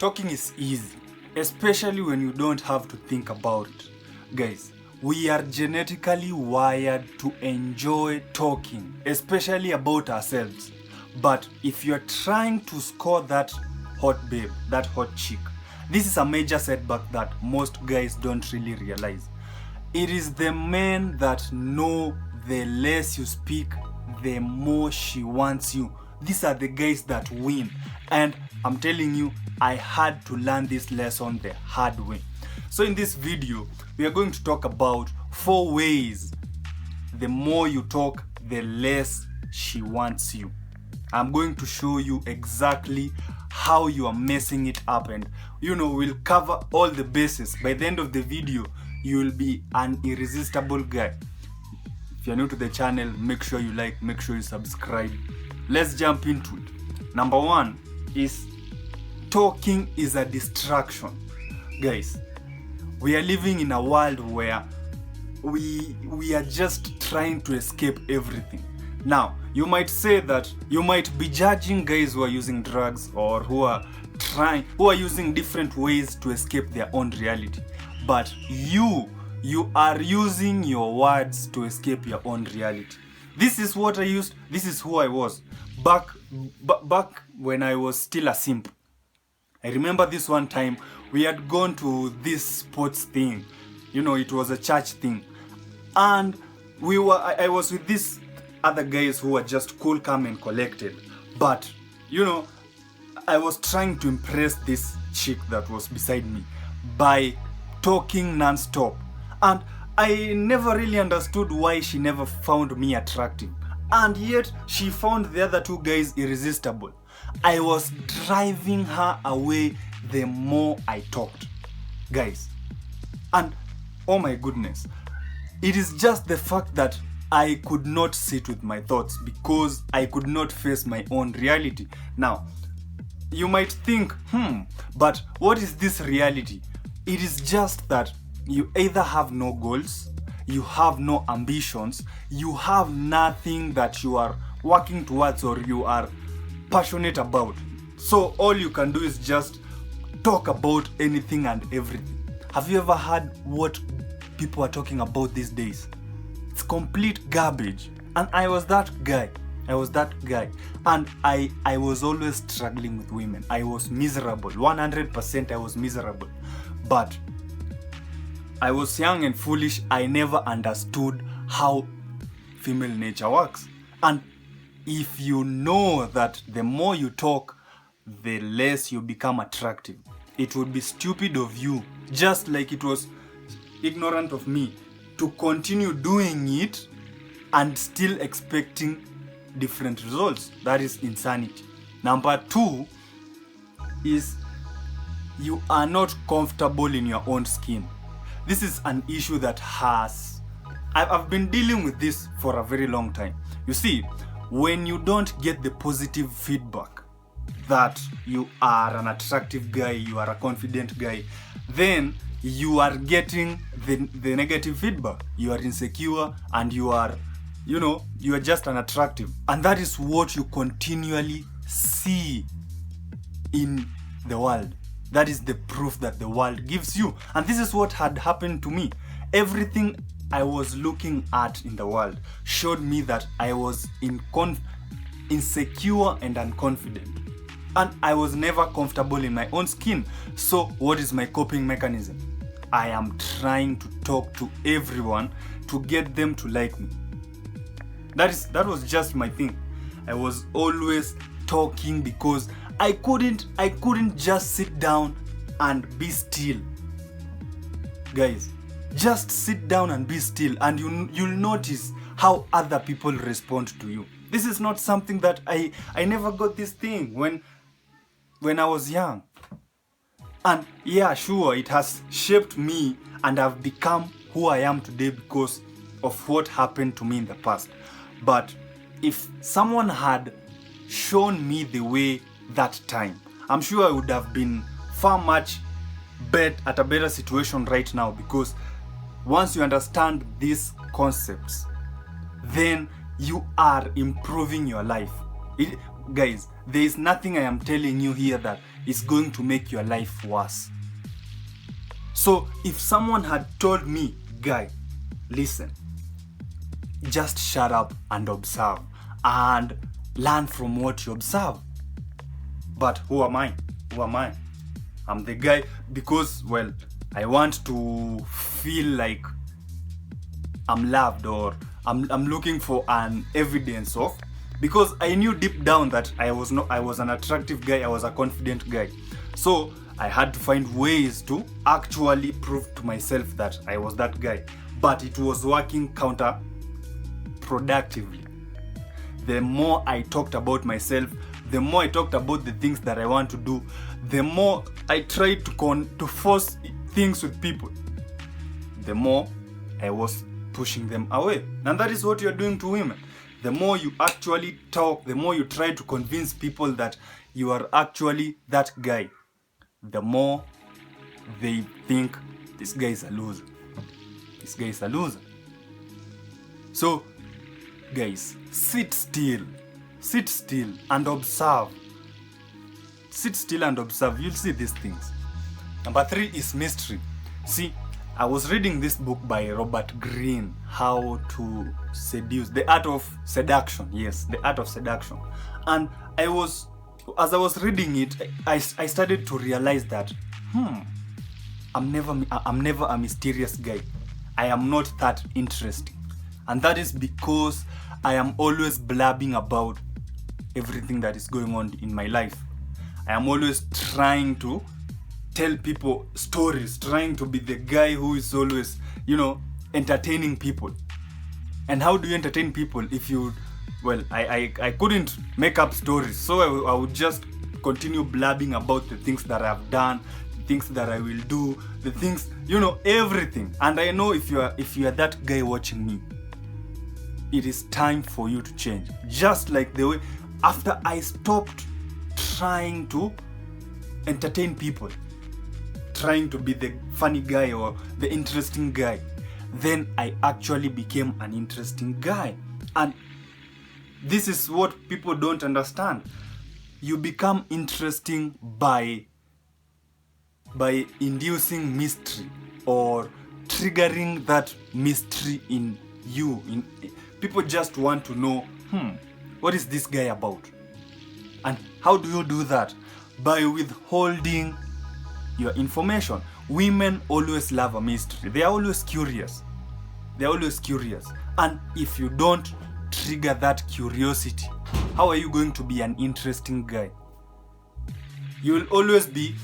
Talking is easy, especially when you don't have to think about it. Guys, we are genetically wired to enjoy talking, especially about ourselves. But if you're trying to score that hot babe, that hot chick, this is a major setback that most guys don't really realize. It is the men that know the less you speak, the more she wants you. These are the guys that win. And I'm telling you, I had to learn this lesson the hard way. So in this video, we are going to talk about 4 ways the more you talk, the less she wants you. I'm going to show you exactly how you are messing it up, and we'll cover all the bases. By the end of the video, you will be an irresistible guy. If you're new to the channel, make sure you like, make sure you subscribe. Let's jump into it. Number 1 is talking is a distraction. Guys, we are living in a world where we are just trying to escape everything. Now, you might say that you might be judging guys who are using drugs or who are using different ways to escape their own reality. But you are using your words to escape your own reality. This is what I used. This is who I was back when I was still a simp. I remember this one time we had gone to this sports thing. It was a church thing, and I was with these other guys who were just cool, calm and collected. But I was trying to impress this chick that was beside me by talking non-stop, and I never really understood why she never found me attractive, and yet she found the other 2 guys irresistible. I was driving her away the more I talked, guys. And oh my goodness, it is just the fact that I could not sit with my thoughts because I could not face my own reality. Now, you might think, but what is this reality? It is just that you either have no goals, you have no ambitions, you have nothing that you are working towards or you are passionate about. So all you can do is just talk about anything and everything. Have you ever heard what people are talking about these days? It's complete garbage. And I was that guy. And I was always struggling with women. I was miserable. 100% I was miserable. But I was young and foolish. I never understood how female nature works. And if you know that the more you talk, the less you become attractive, it would be stupid of you, just like it was ignorant of me, to continue doing it and still expecting different results. That is insanity. Number 2 is you are not comfortable in your own skin. This is an issue that I've been dealing with this for a very long time. You see, when you don't get the positive feedback that you are an attractive guy, you are a confident guy, then you are getting the negative feedback. You are insecure and you are just unattractive. And that is what you continually see in the world. That is the proof that the world gives you. And this is what had happened to me. Everything I was looking at in the world showed me that I was insecure and unconfident. And I was never comfortable in my own skin. So what is my coping mechanism? I am trying to talk to everyone to get them to like me. That was just my thing. I was always talking because I couldn't just sit down and be still. Guys, just sit down and be still and you'll notice how other people respond to you. This is not something that I never got this thing when I was young. And yeah, sure, it has shaped me and I've become who I am today because of what happened to me in the past. But if someone had shown me the way that time, I'm sure I would have been at a better situation right now, because once you understand these concepts, then you are improving your life. guys, there is nothing I am telling you here that is going to make your life worse. So if someone had told me, guy, listen, just shut up and observe and learn from what you observe. But who am I? Who am I? I'm the guy because, well, I want to feel like I'm loved, or I'm looking for an evidence of, because I knew deep down that I was an attractive guy, I was a confident guy. So I had to find ways to actually prove to myself that I was that guy. But it was working counterproductively. The more I talked about myself, the more I talked about the things that I want to do, the more I tried to force things with people, the more I was pushing them away. And that is what you're doing to women. The more you actually talk, the more you try to convince people that you are actually that guy, the more they think this guy is a loser. This guy is a loser. So, guys, sit still and observe. Sit still and observe. You'll see these things. Number 3 is mystery. See, I was reading this book by Robert Greene, How to Seduce, The Art of Seduction. Yes, The Art of Seduction. And as I was reading it, I started to realize that, I'm never a mysterious guy. I am not that interesting. And that is because I am always blabbing about everything that is going on in my life. I am always trying to tell people stories, trying to be the guy who is always, entertaining people. And how do you entertain people if you, I couldn't make up stories, so I would just continue blabbing about the things that I've done, the things that I will do, the things, everything. And I know if you are that guy watching me, it is time for you to change. Just like the way after I stopped trying to entertain people, trying to be the funny guy or the interesting guy, then I actually became an interesting guy. And this is what people don't understand. You become interesting by inducing mystery or triggering that mystery in you. People just want to know, what is this guy about? And how do you do that? By withholding your information. Women always love a mystery. They are always curious. And if you don't trigger that curiosity, how are you going to be an interesting guy? You'll always be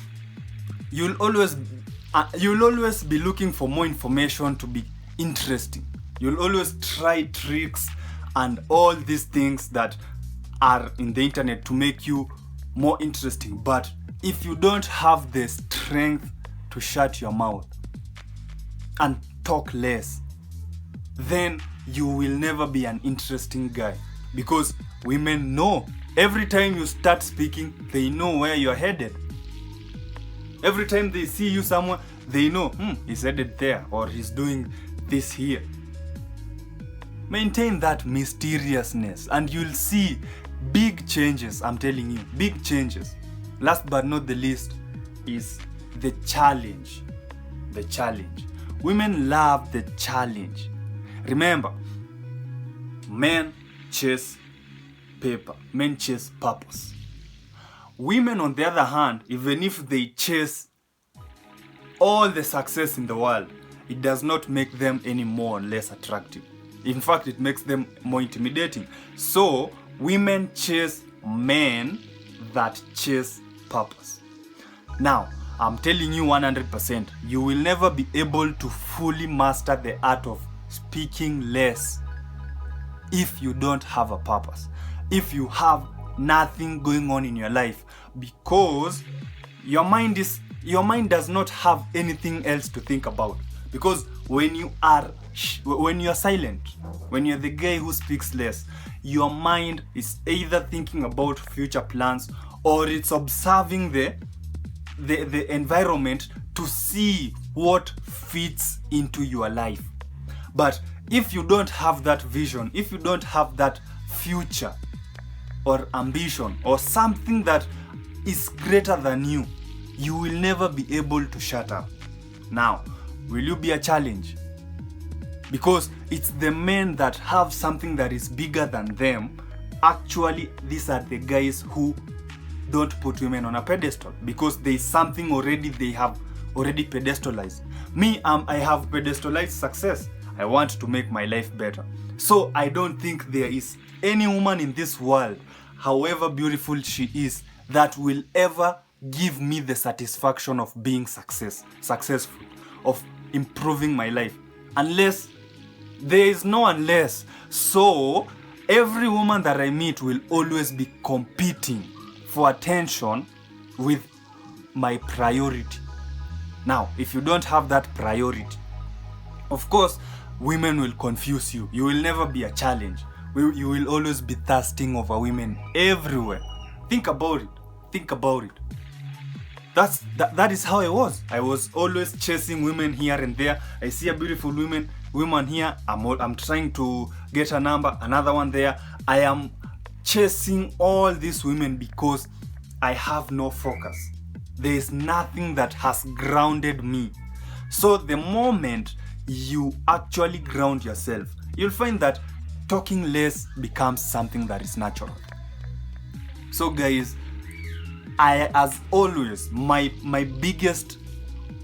looking for more information to be interesting. You'll always try tricks and all these things that are in the internet to make you more interesting. But if you don't have the strength to shut your mouth and talk less, then you will never be an interesting guy. Because women know, every time you start speaking, they know where you're headed. Every time they see you somewhere, they know, he's headed there, or he's doing this here. Maintain that mysteriousness and you'll see big changes. I'm telling you, big changes. Last but not the least is the challenge. The challenge. Women love the challenge. Remember, men chase paper, men chase purpose. Women, on the other hand, even if they chase all the success in the world, it does not make them any more or less attractive. In fact, it makes them more intimidating. So, women chase men that chase purpose. Now, I'm telling you 100%, you will never be able to fully master the art of speaking less if you don't have a purpose. If you have nothing going on in your life, because your mind does not have anything else to think about. Because when you are silent, when you're the guy who speaks less, your mind is either thinking about future plans or it's observing the environment to see what fits into your life. But if you don't have that vision, if you don't have that future or ambition or something that is greater than you, you will never be able to shut up. Now, will you be a challenge? Because it's the men that have something that is bigger than them. Actually, these are the guys who don't put women on a pedestal because there is something already they have already pedestalized. Me, I have pedestalized success. I want to make my life better. So I don't think there is any woman in this world, however beautiful she is, that will ever give me the satisfaction of being successful, of improving my life. Unless, there is no unless. So every woman that I meet will always be competing for attention with my priority. Now, if you don't have that priority, of course, women will confuse you. You will never be a challenge. You will always be thirsting over women everywhere. Think about it. Think about it. That is how I was. I was always chasing women here and there. I see a beautiful woman here. I'm trying to get a number. Another one there. I am chasing all these women because I have no focus. There is nothing that has grounded me. So the moment you actually ground yourself, you'll find that talking less becomes something that is natural. So guys, as always, my biggest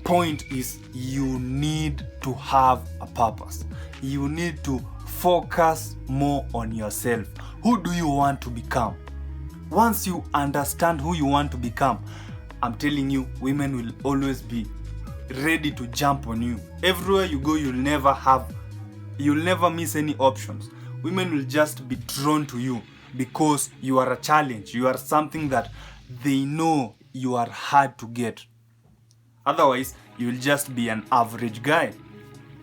point is you need to have a purpose. You need to focus more on yourself. Who do you want to become? Once you understand who you want to become, I'm telling you, women will always be ready to jump on you. Everywhere you go, you'll never miss any options. Women will just be drawn to you because you are a challenge. You are something that they know you are hard to get. Otherwise, you'll just be an average guy.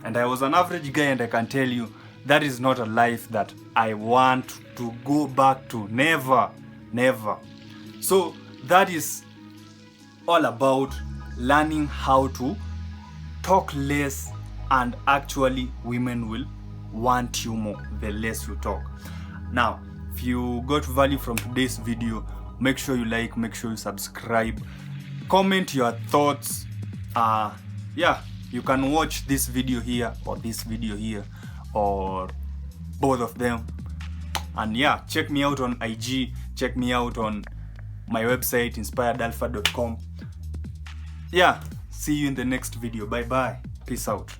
And I was an average guy, and I can tell you, that is not a life that I want to go back to. Never, never. So that is all about learning how to talk less, and actually women will want you more the less you talk. Now, if you got value from today's video, make sure you like, make sure you subscribe, comment your thoughts. You can watch this video here or this video here or both of them. And check me out on IG, check me out on my website inspiredalpha.com. See you in the next video. Bye bye. Peace out.